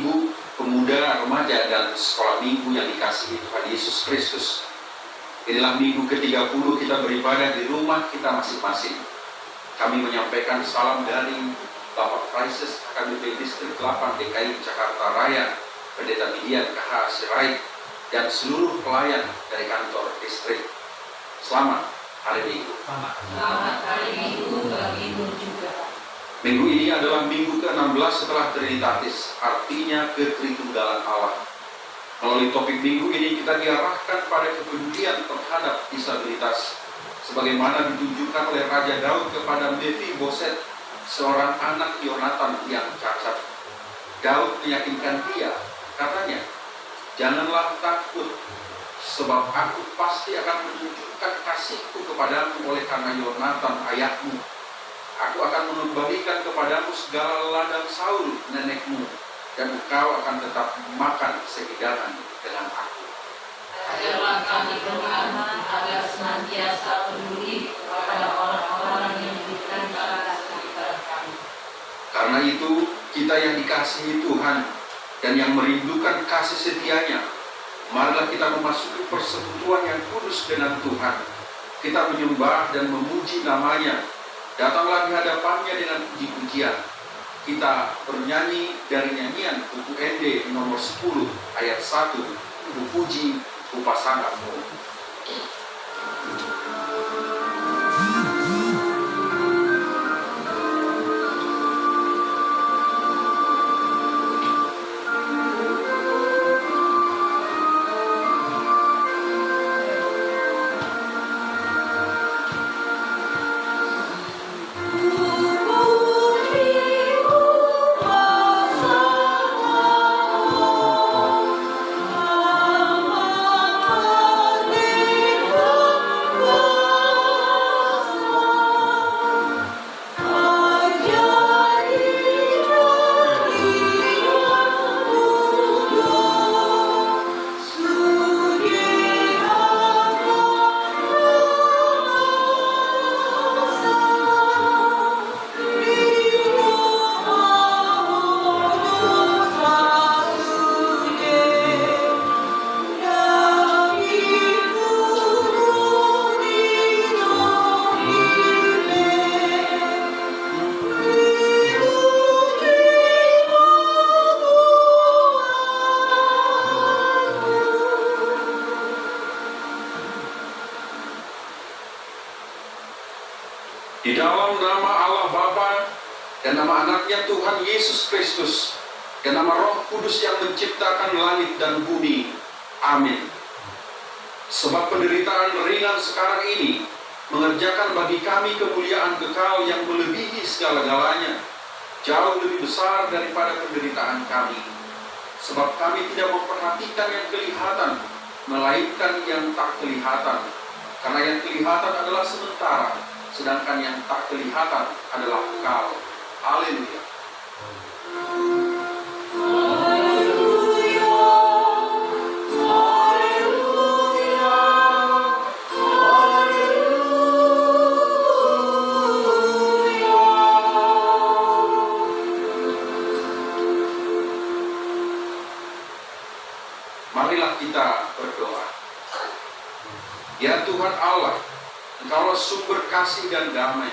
ibu, pemuda, remaja, dan sekolah minggu yang dikasihi Tuhan Yesus Kristus. Inilah minggu ke-30 kita beribadah di rumah kita masing-masing. Kami menyampaikan salam dari Bapak Krisis AKBP Distrik 8 DKI Jakarta Raya, Pendeta Midian KH Sirait, dan seluruh pelayan dari kantor distrik. Selamat hari Minggu. Selamat hari Minggu bagimu juga. Minggu ini adalah minggu ke-16 setelah Trinitatis, artinya ketritunggalan Allah. Melalui topik minggu ini kita diarahkan pada kepedulian terhadap disabilitas, sebagaimana ditunjukkan oleh Raja Daud kepada Mephiboset, seorang anak Yonatan yang cacat. Daud meyakinkan dia, katanya, "Janganlah takut, sebab aku pasti akan menunjukkan kasihku kepadamu oleh karena Yonatan ayahmu. Aku akan mengembalikan kepadamu segala ladang Saul nenekmu, dan engkau akan tetap makan sehidangan dengan aku." Ajarlah kami beramal agar senantiasa peduli kepada orang-orang yang diberikan pada sekitar kami. Karena itu, kita yang dikasihi Tuhan dan yang merindukan kasih setianya, marilah kita memasuki persekutuan yang kudus dengan Tuhan. Kita menyembah dan memuji nama-Nya. Datanglah di hadapannya dengan puji-pujian. Kita bernyanyi dari nyanyian buku ND nomor 10 ayat 1, "Ku puji, ku pasanganmu." Di dalam nama Allah Bapa dan nama anaknya Tuhan Yesus Kristus dan nama Roh Kudus yang menciptakan langit dan bumi. Amin. Sebab penderitaan ringan sekarang ini mengerjakan bagi kami kemuliaan kekal yang melebihi segala-galanya, jauh lebih besar daripada penderitaan kami. Sebab kami tidak memperhatikan yang kelihatan, melainkan yang tak kelihatan. Karena yang kelihatan adalah sementara, sedangkan yang tak kelihatan adalah kekal. Haleluya. Marilah kita berdoa. Ya Tuhan Allah, Engkaulah sumber kasih dan damai.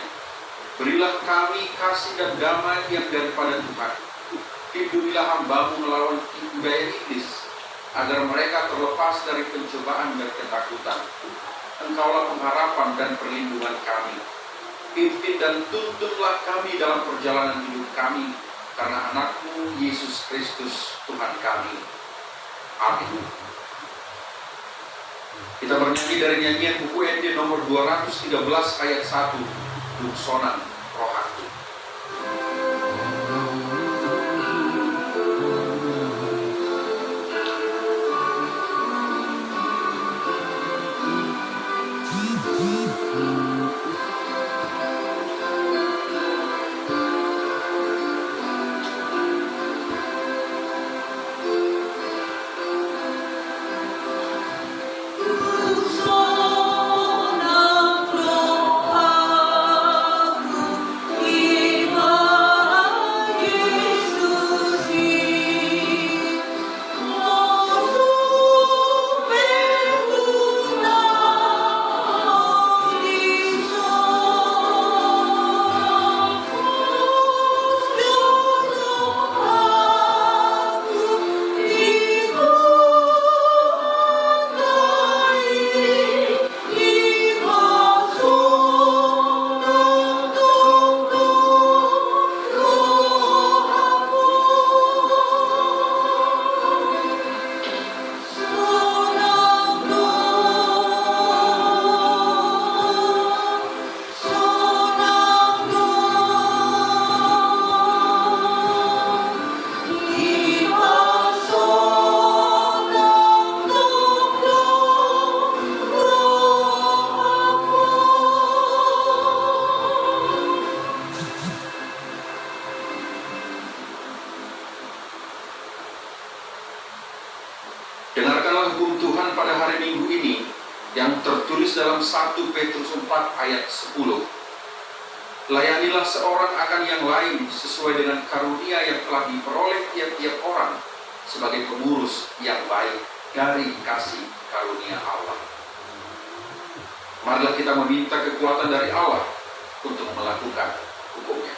Berilah kami kasih dan damai yang daripada Tuhan. Lindungilah hamba-Mu melawan tipu daya iblis, agar mereka terlepas dari pencobaan dan ketakutan. Engkaulah pengharapan dan perlindungan kami. Pimpin dan tuntunlah kami dalam perjalanan hidup kami, karena anak-Mu Yesus Kristus Tuhan kami. Amin. Kita bernyanyi dari nyanyian buku ND nomor 213 ayat 1, Dungsonan Rohani. Dungsonan rohani hukum Tuhan pada hari Minggu ini yang tertulis dalam 1 Petrus 4 ayat 10. Layanilah seorang akan yang lain sesuai dengan karunia yang telah diperoleh tiap-tiap orang sebagai pengurus yang baik dari kasih karunia Allah. Marilah kita meminta kekuatan dari Allah untuk melakukan hukumnya.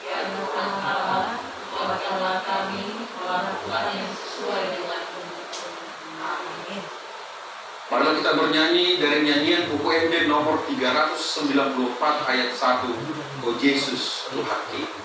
Ya Tuhan Allah, kuatkanlah kami melakukan yang sesuai dengan hukum. Amin. Marilah kita bernyanyi dari nyanyian UKMD nomor 394 ayat 1. Oh Yesus Tuhan kita.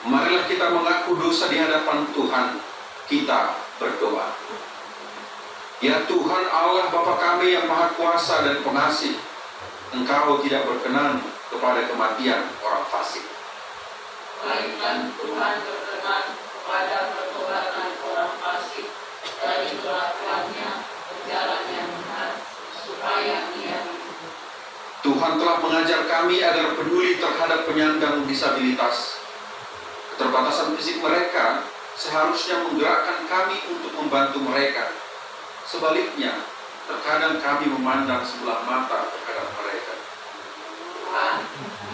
Marilah kita mengaku dosa di hadapan Tuhan. Kita berdoa. Ya Tuhan Allah Bapa kami yang Maha Kuasa dan Pengasih, Engkau tidak berkenan kepada kematian orang fasik. Melainkan Tuhan berkenan kepada pertobatan orang fasik dari kelakuannya berjalan yang benar, supaya ia hidup. Tuhan telah mengajar kami agar peduli terhadap penyandang disabilitas. Keterbatasan fisik mereka seharusnya menggerakkan kami untuk membantu mereka. Sebaliknya, terkadang kami memandang sebelah mata terhadap mereka. Tuhan,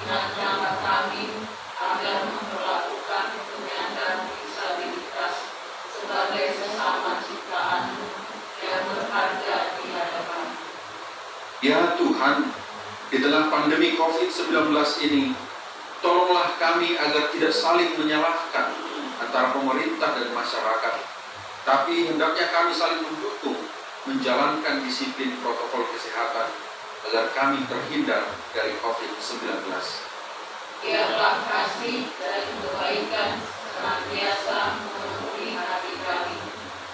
ingatkanlah kami agar memperlakukan penyandang disabilitas sebagai sesama ciptaan yang berharga di hadapan. Ya Tuhan, di tengah pandemi COVID-19 ini, tolonglah kami agar tidak saling menyalahkan antara pemerintah dan masyarakat, tapi hendaknya kami saling mendukung, menjalankan disiplin protokol kesehatan agar kami terhindar dari COVID-19. Biarlah kasih dan kebaikan senantiasa memenuhi hati kami,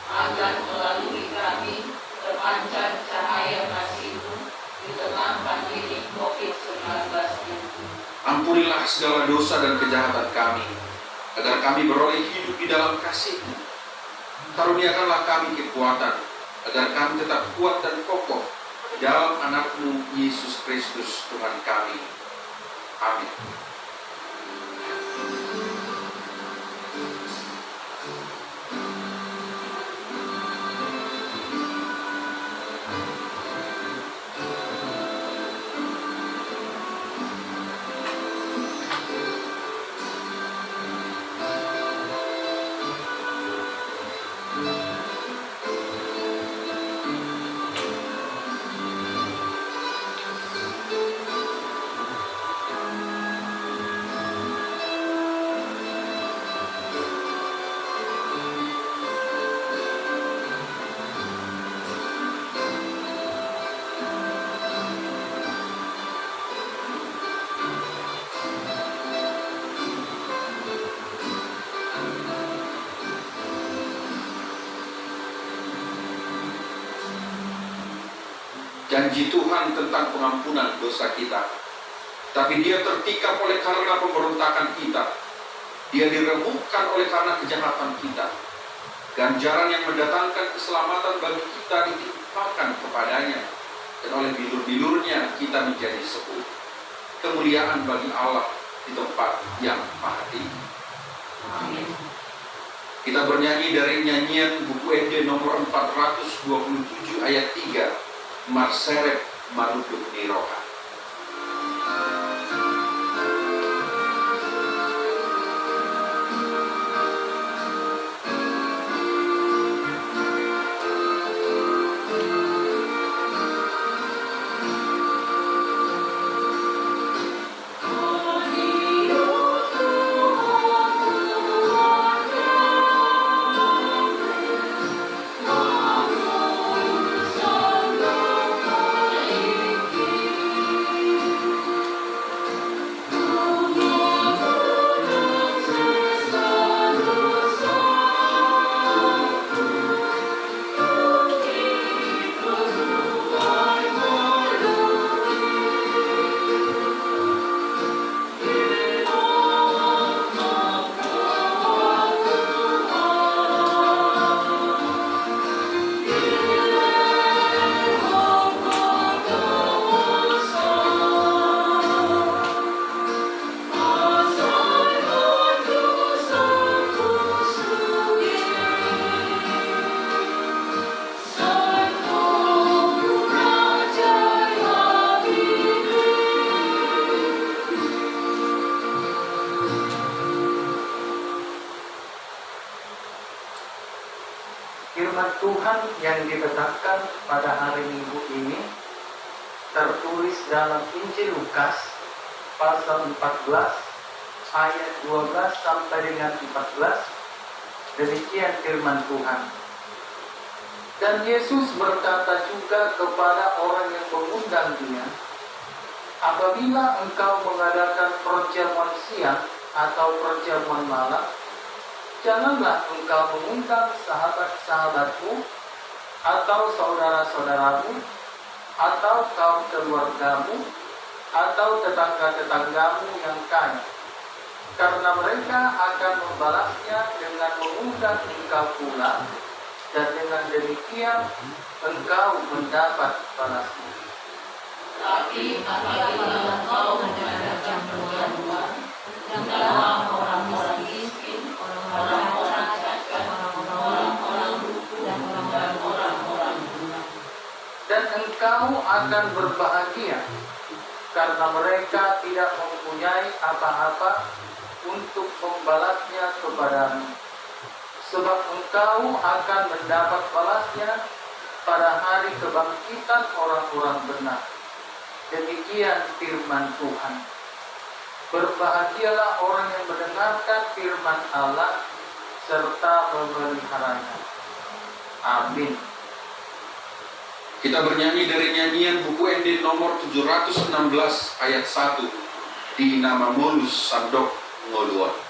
agar melalui kami terpancar cahaya kasih-Mu di tengah pandemi COVID-19 ini. Ampunilah segala dosa dan kejahatan kami, agar kami beroleh hidup di dalam kasih-Mu. Karuniakanlah kami kekuatan, agar kami tetap kuat dan kokoh di dalam anak-Mu Yesus Kristus Tuhan kami. Amin. Janji Tuhan tentang pengampunan dosa kita, tapi Dia tertikam oleh karena pemberontakan kita. Dia diremukkan oleh karena kejahatan kita. Ganjaran yang mendatangkan keselamatan bagi kita ditimpakan kepadanya, dan oleh bilur-bilurnya kita menjadi sembuh. Kemuliaan bagi Allah di tempat yang maha tinggi. Amin. Kita bernyanyi dari nyanyian buku ND nomor 427 ayat 3. Marseret maruduk niroha. Tuhan yang ditetapkan pada hari Minggu ini tertulis dalam Injil Lukas pasal 14 ayat 12 sampai dengan 14. Demikian firman Tuhan. Dan Yesus berkata juga kepada orang yang mengundang Dia, apabila engkau mengadakan perjamuan siang atau perjamuan malam, janganlah engkau mengundang sahabat-sahabatmu atau saudara-saudaramu atau kaum keluargamu atau tetangga-tetanggamu yang kaya, karena mereka akan membalasnya dengan mengundang engkau pula, dan dengan demikian engkau mendapat balasnya. Tapi apabila engkau mengadakan perjamuan, janganlah orang-orang miskin, orang-orang cacat, orang-orang lupu, dan orang-orang guna. Dan engkau akan berbahagia, karena mereka tidak mempunyai apa-apa untuk membalasnya kepadamu. Sebab engkau akan mendapat balasnya pada hari kebangkitan orang-orang benar. Demikian firman Tuhan. Berbahagialah orang yang mendengarkan firman Allah serta memeliharanya. Amin. Kita bernyanyi dari nyanyian buku ND nomor 716 ayat 1 di nama Molus Sandok Ngoluan.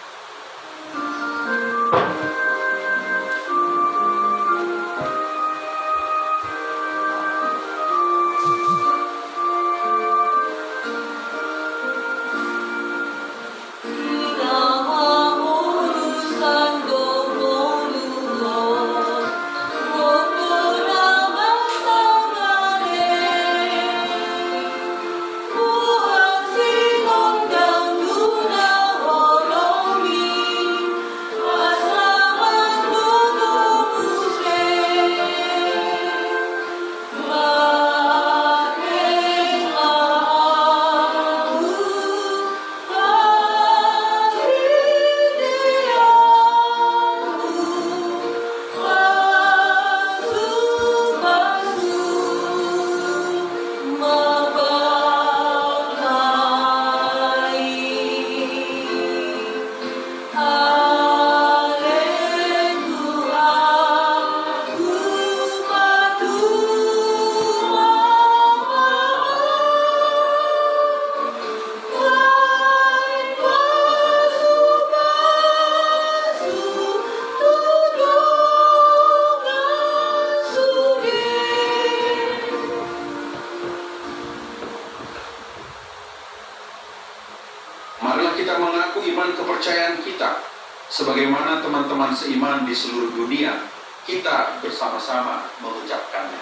Marilah kita mengaku iman kepercayaan kita, sebagaimana teman-teman seiman di seluruh dunia, kita bersama-sama mengucapkannya.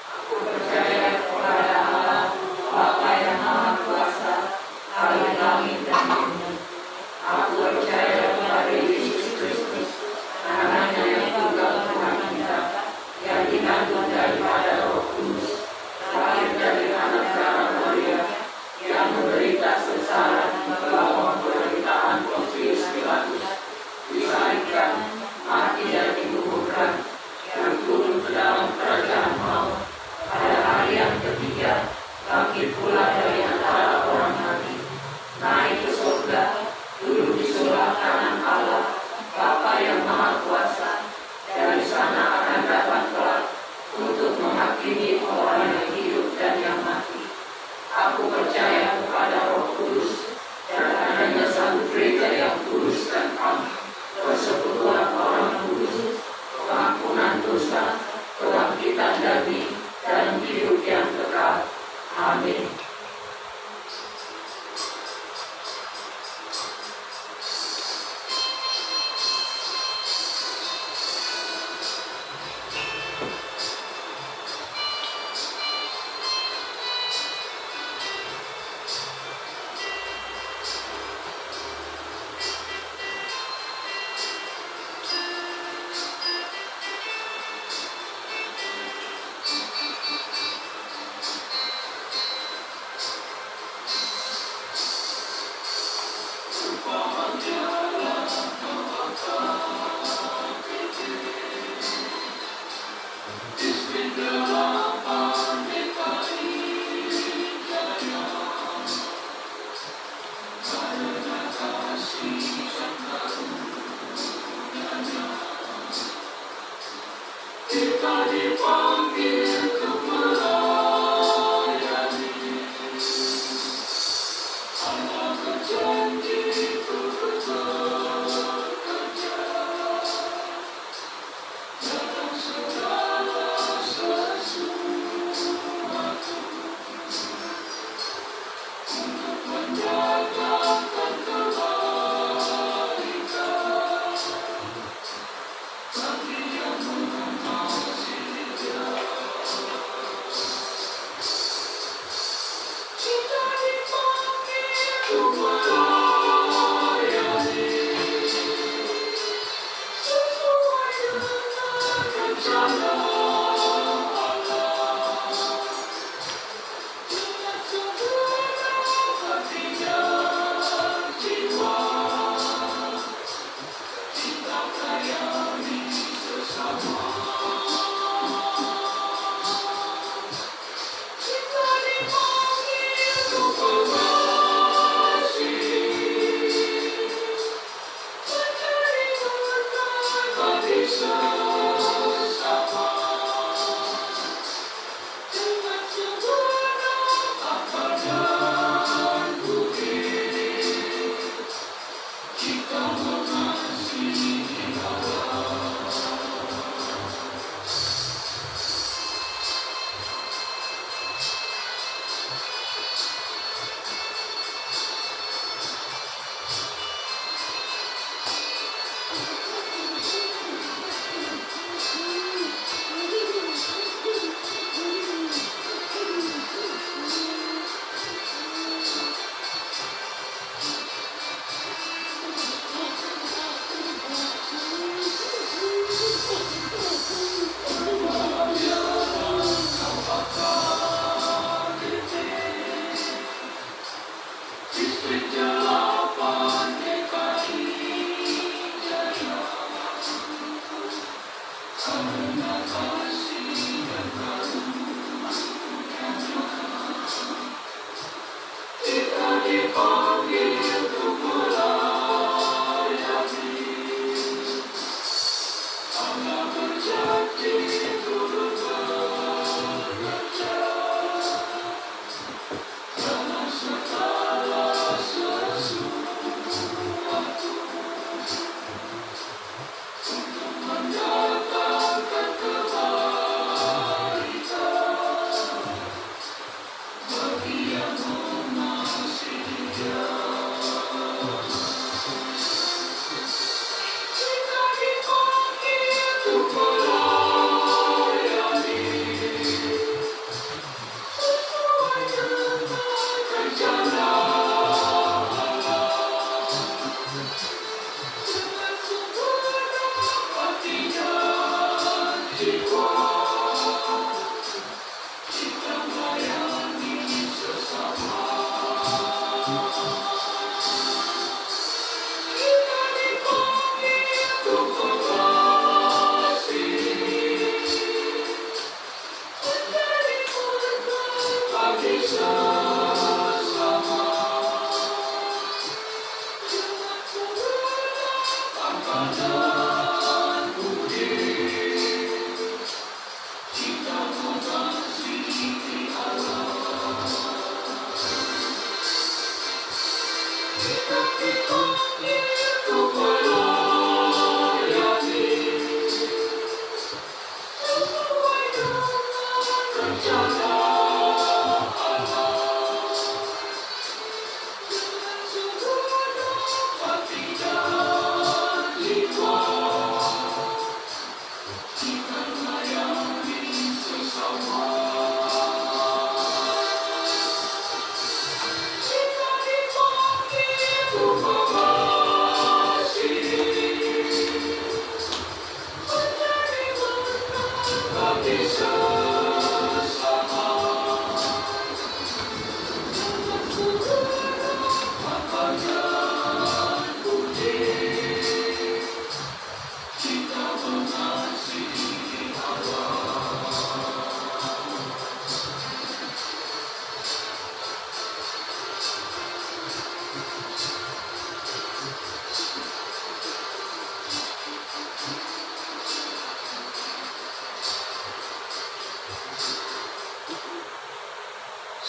Aku percaya kepada Allah, Bapa yang Maha Kuasa, Tuhan langit dan bumi. Aku percaya kepada Yesus Kristus, anaknya yang tunggal Tuhan kita, yang dikandung daripada Roh Kudus, lahir dari anak darah Maria, yang menderita sengsara di bawah pemerintahan Pontius Pilatus, disalibkan, mati dan dikuburkan, yang turun ke dalam kerajaan maut, pada hari yang ketiga bangkit pula dari antara orang mati, naik ke surga, duduk di sebelah kanan Allah, Bapa yang Maha Kuasa. Dari sana akan datang kelak untuk menghakimi orang yang hidup dan yang mati. Aku percaya kepada Roh Kudus, dan adanya satu gereja yang kudus dan am, persekutuan orang kudus, pengampunan dosa, kebangkitan daging, dan hidup yang kekal. Amin.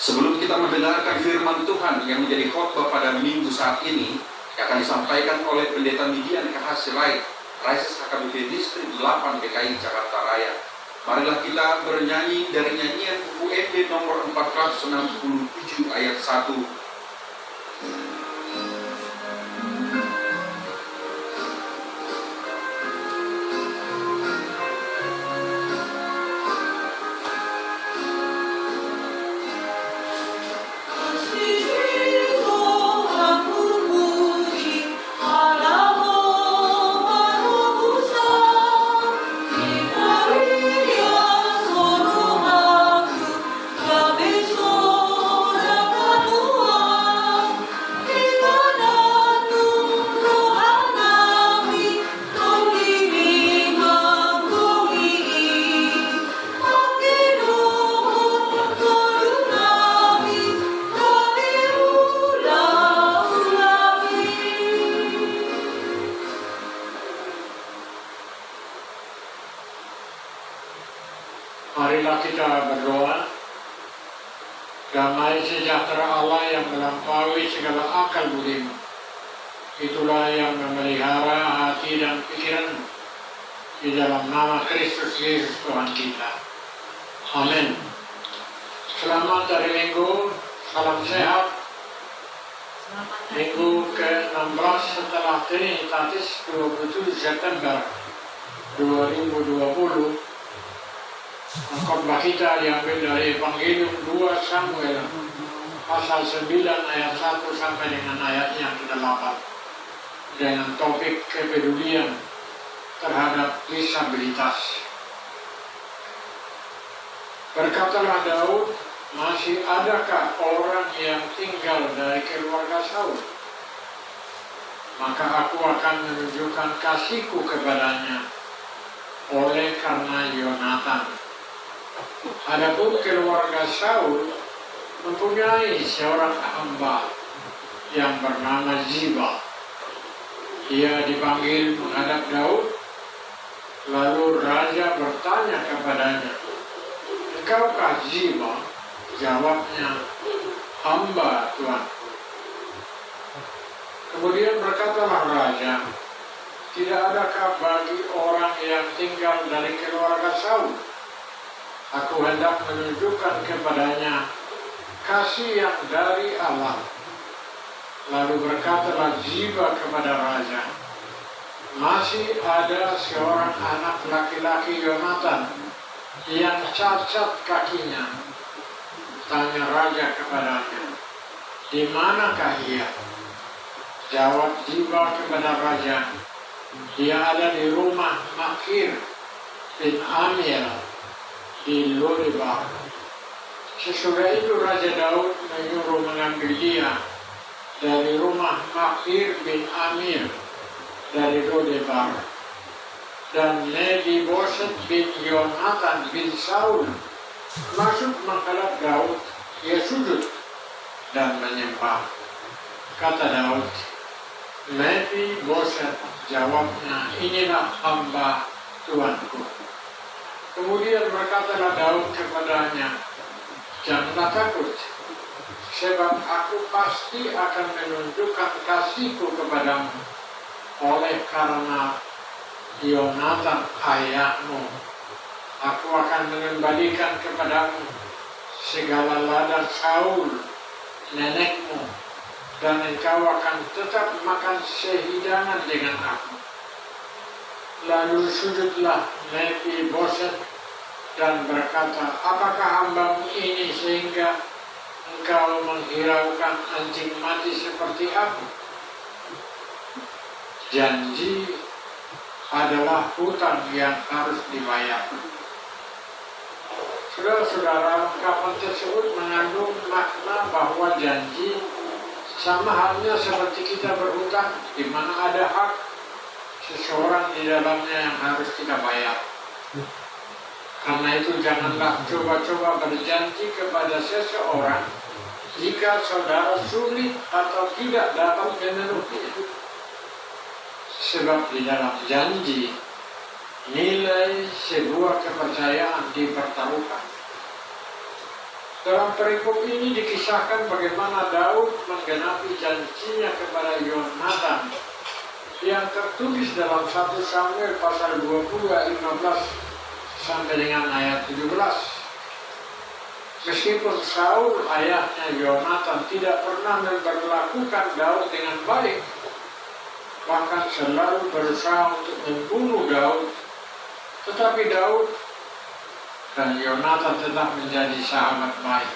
Sebelum kita mendengarkan firman Tuhan yang menjadi khotbah pada minggu saat ini, yang akan disampaikan oleh Pendeta Midian Kahasirait, Raises HKBP Distrik 8 DKI Jakarta Raya. Marilah kita bernyanyi dari nyanyian UMD nomor 467 ayat 1. Kasih Marilah kita berdoa. Damai sejahtera Allah yang melampaui segala akal budimu, itulah yang memelihara hati dan pikiranmu di dalam nama Kristus Yesus Tuhan kita. Amin. Selamat hari Minggu, salam sehat. Minggu ke-16 setelah Trinitatis 27 September 2020. Khotbah kita diambil dari Evangelium 2 Samuel pasal 9 ayat 1 sampai dengan ayat yang ke-8 dengan topik kepedulian terhadap disabilitas. Berkatalah Daud, masih adakah orang yang tinggal dari keluarga Saul? Maka aku akan menunjukkan kasihku kepadanya oleh karena Yonatan. Adapun keluarga Saul mempunyai seorang hamba yang bernama Ziba. Ia dipanggil menghadap Daud, lalu raja bertanya kepadanya, "Engkaukah Ziba?" Jawabnya, "Hamba Tuanku." Kemudian berkatalah raja, "Tidak adakah bagi orang yang tinggal dari keluarga Saul? Aku hendak menunjukkan kepadanya kasih yang dari Allah." Lalu berkatalah Ziba kepada raja, "Masih ada seorang anak laki-laki Yonatan yang cacat kakinya." Tanya raja kepadanya, "Di manakah ia?" Jawab Ziba kepada raja, "Dia ada di rumah Makir bin Amir di Lodebar." Sesudah itu Raja Daud menyuruh mengambil dia dari rumah Makir bin Amir dari Lodebar. Dan Mephiboset bin Yonatan bin Saul masuk menghadap Daud. Ia sujud dan menyembah. Kata Daud, "Mephiboset." Jawabnya, "Inilah hamba Tuanku." Kemudian berkatalah Daud kepadanya, "Janganlah takut, sebab aku pasti akan menunjukkan kasihku kepadamu oleh karena Yonatan ayahmu. Aku akan mengembalikan kepadamu segala ladang Saul nenekmu, dan engkau akan tetap makan sehidangan dengan aku." Lalu sujudlah Mephiboset dan berkata, "Apakah hambamu ini sehingga engkau menghiraukan anjing mati seperti aku?" Janji adalah hutang yang harus dibayar. Saudara-saudara, ungkapan tersebut mengandung makna bahwa janji sama halnya seperti kita berhutang, di mana ada hak seseorang di dalamnya yang harus kita bayar. Karena itu janganlah coba-coba berjanji kepada seseorang jika saudara sulit atau tidak dapat memenuhinya. Sebab di dalam janji, nilai sebuah kepercayaan dipertaruhkan. Dalam perikop ini dikisahkan bagaimana Daud menggenapi janjinya kepada Yonatan yang tertulis dalam 1 Samuel pasal 20 ayat 15 sampai dengan ayat 17. Meskipun Saul ayahnya Yonatan tidak pernah memperlakukan Daud dengan baik, bahkan selalu berusaha untuk membunuh Daud, tetapi Daud dan Yonatan tetap menjadi sahabat baik.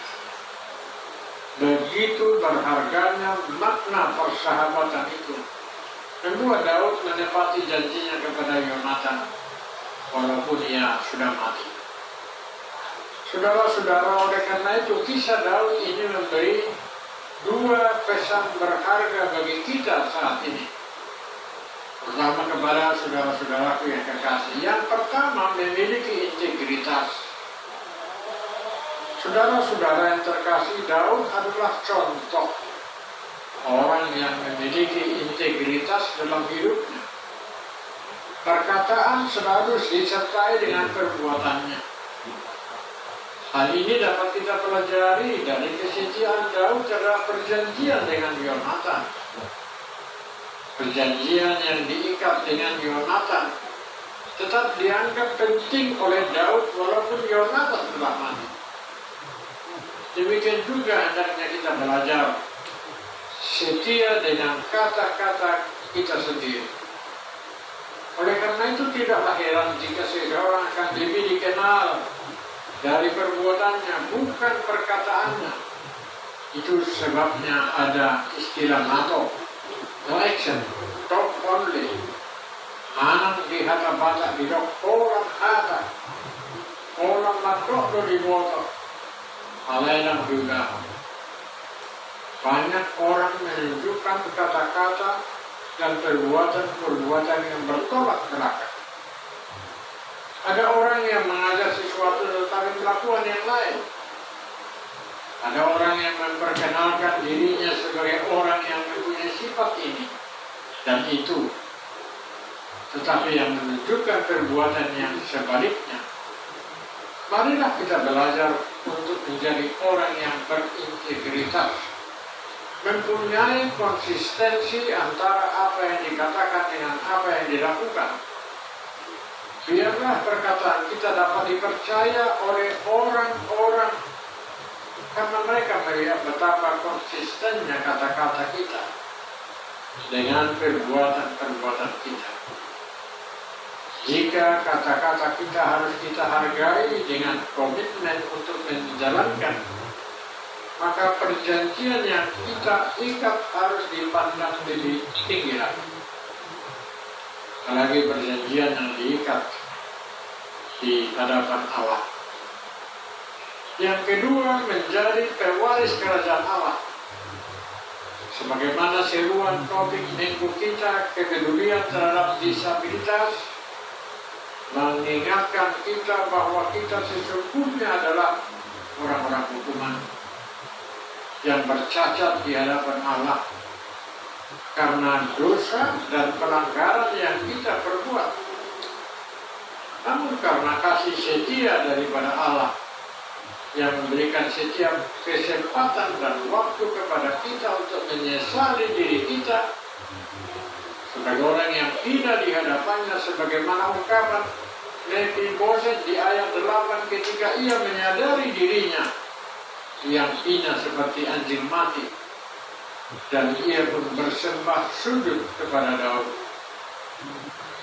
Begitu berharganya makna persahabatan itu membuat Daud menepati janjinya kepada Yonatan walaupun ia sudah mati. Saudara-saudara, oleh karena itu kisah Daud ini memberi dua pesan berharga bagi kita saat ini, terutama kepada saudara-saudaraku yang kekasih. Yang pertama, memiliki integritas. Saudara-saudara yang terkasih, Daud adalah contoh orang yang memiliki integritas dalam hidupnya. Perkataan selalu disertai dengan perbuatannya. Hal ini dapat kita pelajari dari kesetiaan Daud terhadap perjanjian dengan Yonatan. Perjanjian yang diikat dengan Yonatan tetap dianggap penting oleh Daud walaupun Yonatan telah mati. Demikian juga hendaknya kita belajar setia dengan kata-kata kita sendiri. Oleh karena itu tidaklah heran jika seseorang akan lebih dikenal dari perbuatannya, bukan perkataannya. Itu sebabnya ada istilah NATO, no action, talk only. Manang di hata bata di dok, orang hata, orang matok do di motor. Alainang juga. Banyak orang menunjukkan kata-kata dan perbuatan-perbuatan yang bertolak belakang. Ada orang yang mengajar sesuatu tetapi melakukan yang lain. Ada orang yang memperkenalkan dirinya sebagai orang yang mempunyai sifat ini dan itu, tetapi yang menunjukkan perbuatan yang sebaliknya. Marilah kita belajar untuk menjadi orang yang berintegritas, mempunyai konsistensi antara apa yang dikatakan dengan apa yang dilakukan. Biarlah perkataan kita dapat dipercaya oleh orang-orang karena mereka melihat betapa konsistennya kata-kata kita dengan perbuatan-perbuatan kita. Jika kata-kata kita harus kita hargai dengan komitmen untuk menjalankan, maka perjanjian yang kita ikat harus dipandang lebih tinggi lagi. Apalagi perjanjian yang diikat di hadapan Allah. Yang kedua, menjadi pewaris kerajaan Allah. Sebagaimana seruan topik minggu kita, kepedulian terhadap disabilitas, mengingatkan kita bahwa kita sesungguhnya adalah orang-orang hukuman yang bercacat di hadapan Allah karena dosa dan pelanggaran yang kita perbuat. Namun karena kasih setia daripada Allah yang memberikan setiap kesempatan dan waktu kepada kita untuk menyesali diri kita sebagai orang yang hina di hadapannya, sebagaimana ungkapan Mephiboset di ayat 8 ketika ia menyadari dirinya yang hina seperti anjing mati, dan ia pun bersembah sujud kepada Daud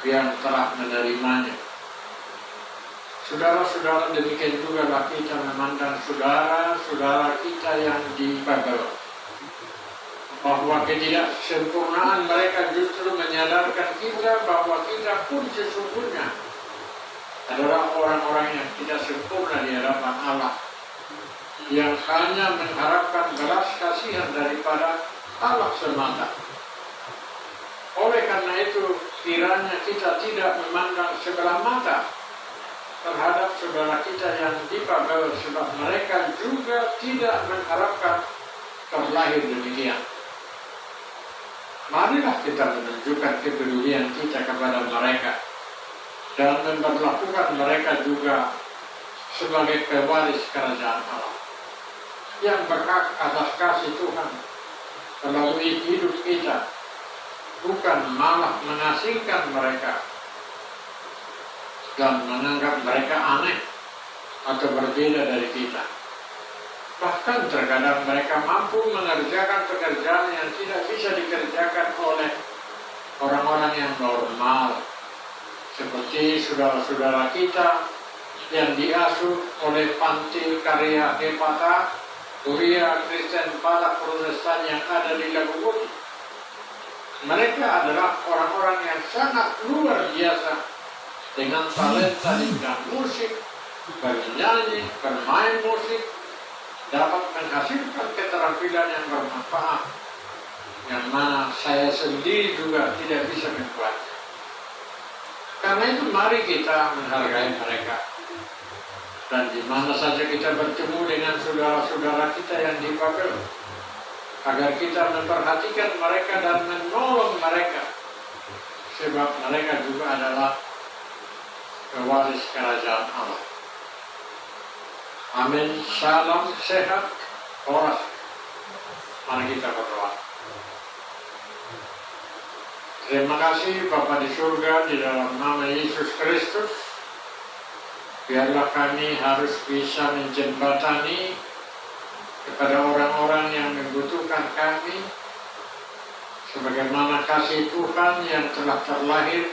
yang telah menerimanya. Saudara-saudara, demikian juga kita memandang saudara-saudara kita yang di Babel, bahwa ketidaksempurnaan mereka justru menyadarkan kita bahwa kita pun sesungguhnya adalah orang-orang yang tidak sempurna di hadapan Allah, yang hanya mengharapkan belas kasihan daripada Allah semata. Oleh karena itu, kiranya kita tidak memandang sebelah mata terhadap saudara kita yang di Babel, sebab mereka juga tidak mengharapkan terlahir demikian. Marilah kita menunjukkan kepedulian kita kepada mereka dan memperlakukan mereka juga sebagai pewaris kerajaan Allah yang berhak atas kasih Tuhan melalui hidup kita, bukan malah mengasingkan mereka dan menganggap mereka aneh atau berbeda dari kita. Bahkan terkadang mereka mampu mengerjakan pekerjaan yang tidak bisa dikerjakan oleh orang-orang yang normal, seperti saudara-saudara kita yang diasuh oleh panti karya Hepata, Kuria Kristen Batak Protestan yang ada di Labubuti. Mereka adalah orang-orang yang sangat luar biasa dengan talenta di bidang musik, bernyanyi, bermain musik, dapat menghasilkan keterampilan yang bermanfaat, yang mana saya sendiri juga tidak bisa membuatnya. Karena itu mari kita menghargai mereka. Dan di mana saja kita bertemu dengan saudara-saudara kita yang di Babel, agar kita memperhatikan mereka dan menolong mereka, sebab mereka juga adalah pewaris kerajaan Allah. Amin. Salam sehat, horas. Mari kita berdoa. Terima kasih Bapa di surga, di dalam nama Yesus Kristus. Biarlah kami harus bisa menjembatani kepada orang-orang yang membutuhkan kami, sebagaimana kasih Tuhan yang telah terlahir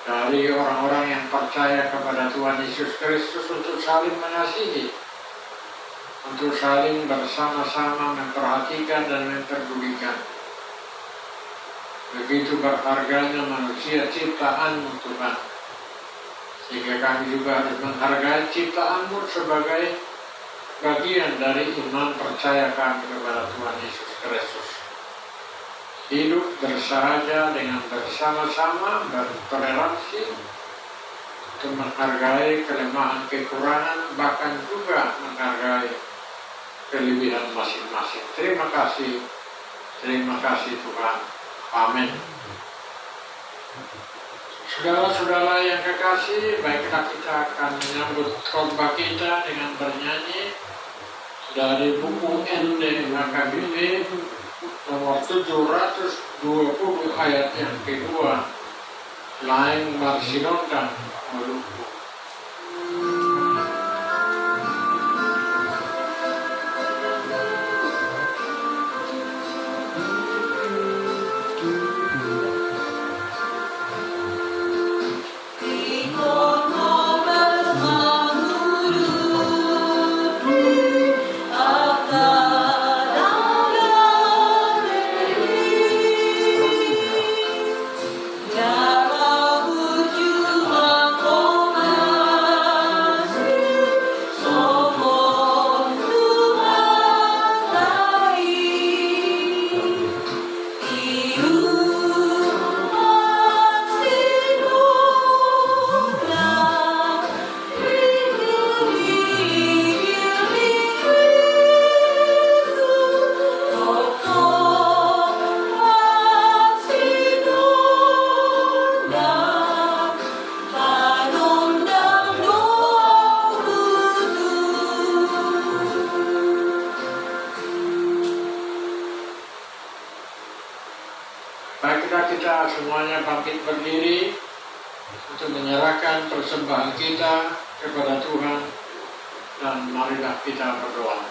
dari orang-orang yang percaya kepada Tuhan Yesus Kristus untuk saling mengasihi, untuk saling bersama-sama memperhatikan dan memperdulikan. Begitu berharganya manusia ciptaan-Mu Tuhan, sehingga kami juga harus menghargai ciptaan-Mu sebagai bagian dari iman percaya kami kepada Tuhan Yesus Kristus. Hidup bersahaja dengan bersama-sama, bertoleransi, untuk menghargai kelemahan kekurangan, bahkan juga menghargai kelebihan masing-masing. Terima kasih Tuhan. Amin. Saudara-saudara yang kekasih, baiklah kita akan menyambut khotbah kita dengan bernyanyi dari buku ND-HKBP nomor 720 ayat yang kedua, Lain Marsinonda Maluku. Baiklah kita semuanya bangkit berdiri untuk menyerahkan persembahan kita kepada Tuhan, dan marilah kita berdoa.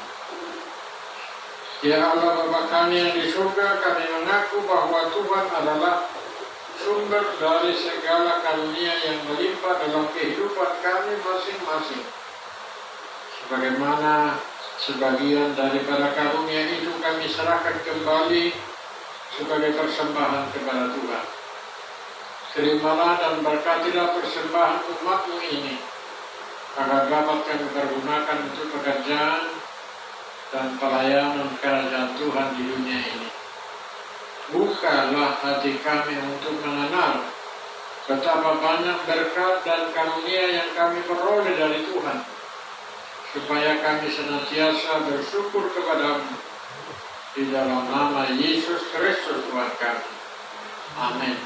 Ya Allah Bapa kami yang di surga, kami mengaku bahwa Tuhan adalah sumber dari segala karunia yang melimpah dalam kehidupan kami masing-masing. Sebagaimana sebagian daripada karunia itu kami serahkan kembali sebagai persembahan kepada Tuhan. Terimalah dan berkatilah persembahan umat-Mu ini, agar dapat kami pergunakan untuk pekerjaan dan pelayanan kerajaan Tuhan di dunia ini. Bukalah hati kami untuk mengenal betapa banyak berkat dan karunia yang kami peroleh dari Tuhan, supaya kami senantiasa bersyukur kepada-Mu. Di dalam nama Yesus Kristus Tuhan kami. Amin.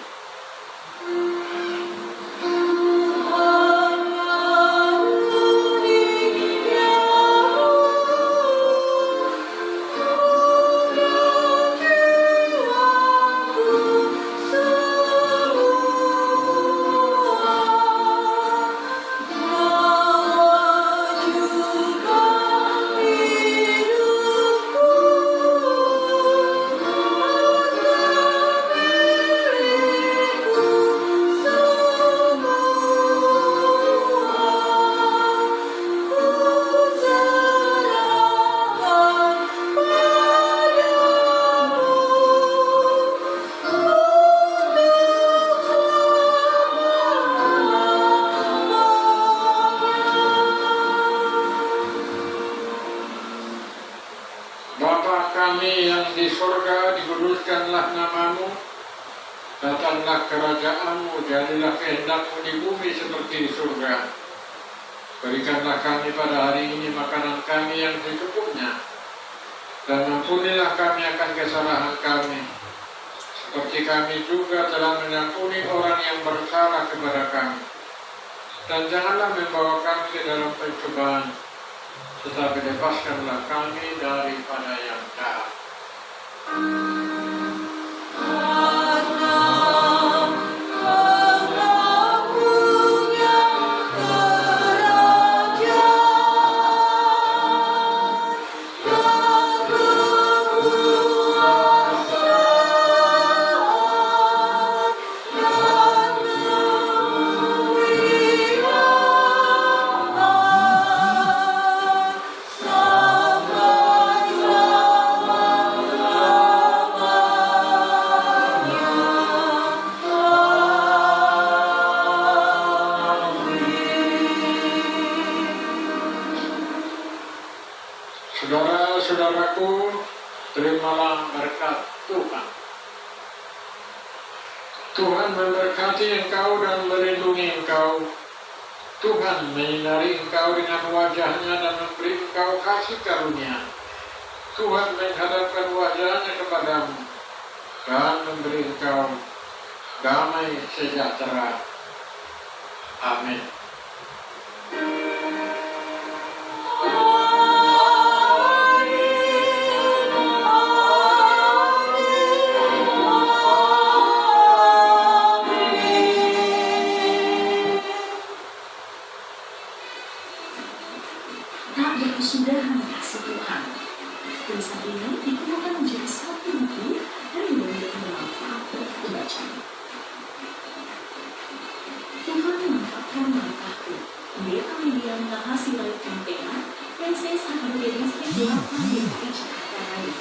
Kami yang di sorga, dikuduskanlah nama-Mu, datanglah kerajaan-Mu, jadilah kehendak-Mu di bumi seperti di surga. Berikanlah kami pada hari ini makanan kami yang secukupnya, dan ampunilah kami akan kesalahan kami, seperti kami juga telah mengampuni orang yang bersalah kepada kami. Dan janganlah membawa kami ke dalam pencobaan, tetapi lepaskanlah kami daripada yang jahat. Saudara-saudaraku, terimalah berkat Tuhan. Tuhan memberkati engkau dan melindungi engkau. Tuhan menyinari engkau dengan wajahnya dan memberi engkau kasih karunia. Tuhan menghadapkan wajahnya kepadamu dan memberi engkau damai sejahtera. Amin. Tak berkesudahan kasih Tuhan. Tulisan ini dikumpulkan menjadi satu buku dan dibagikan dalam Alkitab dibaca. Tuhan mengungkapkan berkatku. Dia Amelia Nahasi Laut Tempena dan saya sangat menjadi istri Tuhan di Jakarta Raya.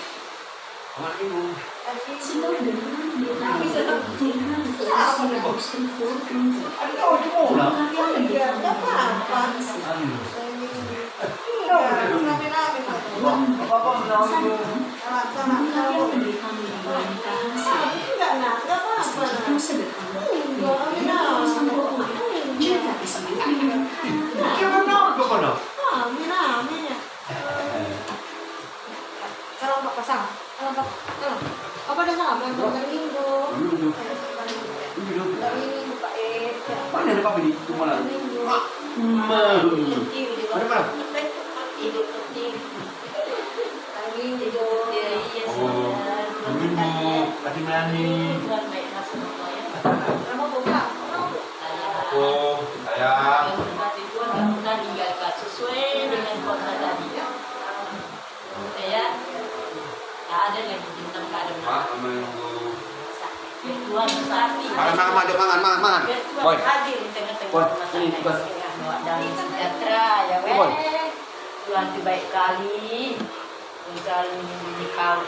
Sebab dengan dia bisa Tuhan berfungsi dalam struktur kelompok. Karya yang dikembangkan Apa dah sama dari minggu? Dari minggu Pak Mana ada papi di rumah lah? Minggu. Mana mana? Hidup kecil. Hari minggu. Oh, minggu. Hati berani. Kamu buka. Oh, sayang. Sesuai dengan kota tadi ya. Ya. Ada lagi bintang kadang. Mak, minggu. Tuhan sapi. Makan. Boy. Hadir di tengah-tengah Boy, masyarakat ini tugas. damai sejahtera ya weh. Boy. Tuhan itu baik kali selalu melindungi kau.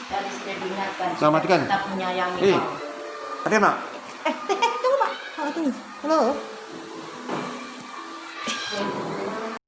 Dari sudah diingatkan. Selamat makan. Tetap menyayangi Eh. kau. Ada mak? Tunggu Pak. Oh, tunggu. Halo.